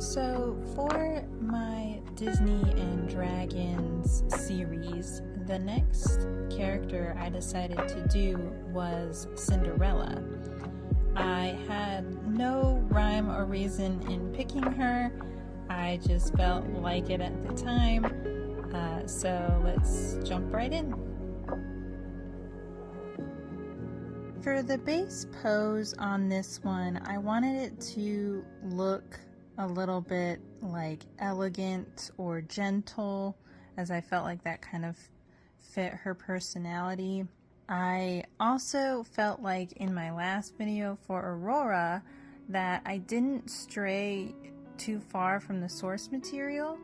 So for my Disney and Dragons series, the next character I decided to do was Cinderella. I had no rhyme or reason in picking her. I just felt like it at the time. So let's jump right in. For the base pose on this one, I wanted it to look a little bit like elegant or gentle, as I felt like that kind of fit her personality. I also felt like in my last video for Aurora that I didn't stray too far from the source material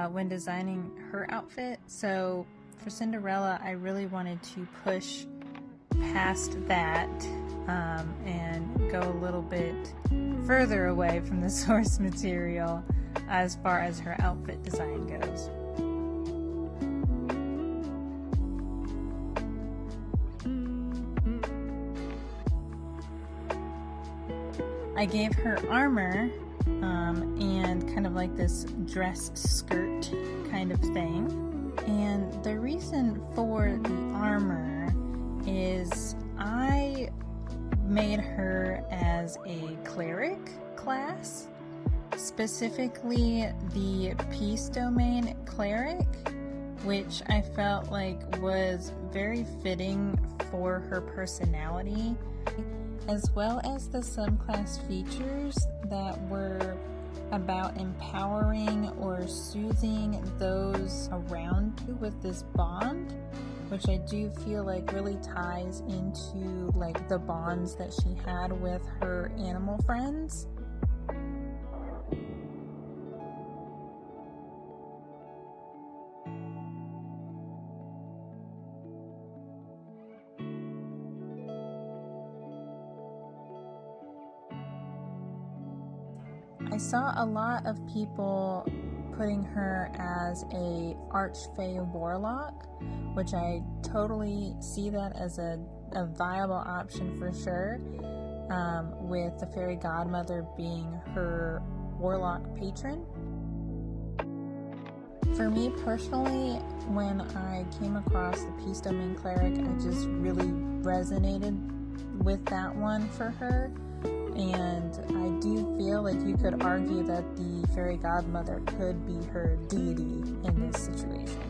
when designing her outfit. So for Cinderella, I really wanted to push past that and go a little bit further away from the source material as far as her outfit design goes. I gave her armor and kind of like this dress skirt kind of thing. And the reason for the armor is I made her as a cleric class, specifically the peace domain cleric, which I felt like was very fitting for her personality, as well as the subclass features that were about empowering or soothing those around you with this bond, which I do feel like really ties into like the bonds that she had with her animal friends. I saw a lot of people putting her as a archfey warlock, which I totally see that as a viable option for sure, with the fairy godmother being her warlock patron. For me personally, when I came across the peace domain cleric, I just really resonated with that one for her. And I do feel like you could argue that the fairy godmother could be her deity in this situation.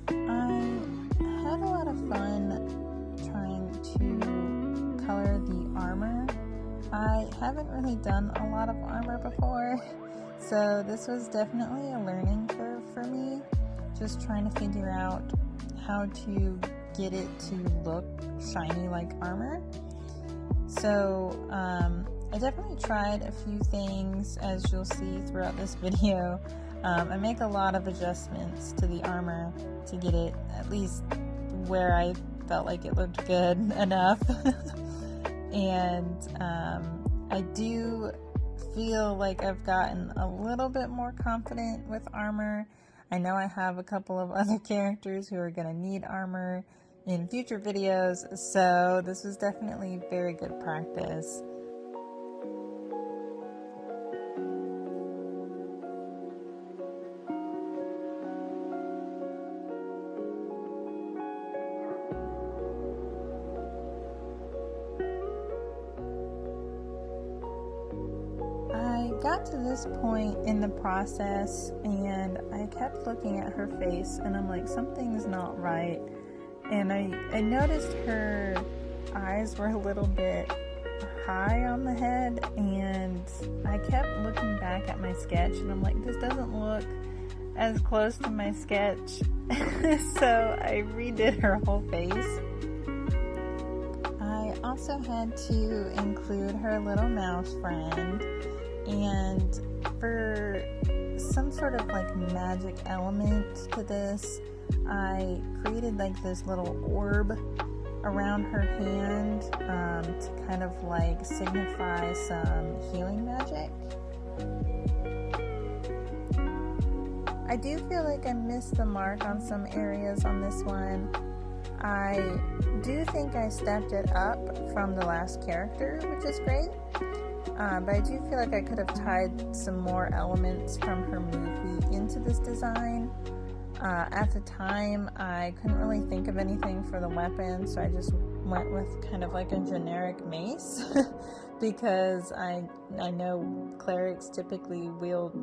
I had a lot of fun trying to color the armor. I haven't really done a lot of armor before, so this was definitely a learning curve for me. Just trying to figure out how to get it to look shiny like armor. So I definitely tried a few things, as you'll see throughout this video. I make a lot of adjustments to the armor to get it at least where I felt like it looked good enough. And I do feel like I've gotten a little bit more confident with armor. I know I have a couple of other characters who are going to need armor in future videos, so this was definitely very good practice. I got to this point in the process and I kept looking at her face and I'm like, something's not right. And I noticed her eyes were a little bit high on the head, and I kept looking back at my sketch and I'm like, this doesn't look as close to my sketch. So I redid her whole face. I also had to include her little mouse friend, and for some sort of like magic element to this, I created like this little orb around her hand to kind of like signify some healing magic. I do feel like I missed the mark on some areas on this one. I do think I stepped it up from the last character, which is great. But I do feel like I could have tied some more elements from her movie into this design. At the time, I couldn't really think of anything for the weapon, so I just went with kind of like a generic mace because I know clerics typically wield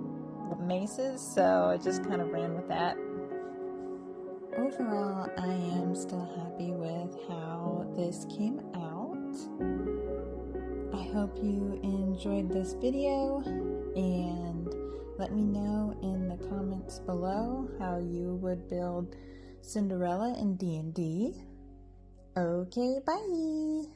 maces, so I just kind of ran with that. Overall, I am still happy with how this came out. I hope you enjoyed this video, and let me know in the comments below how you would build Cinderella in D&D. Okay, bye!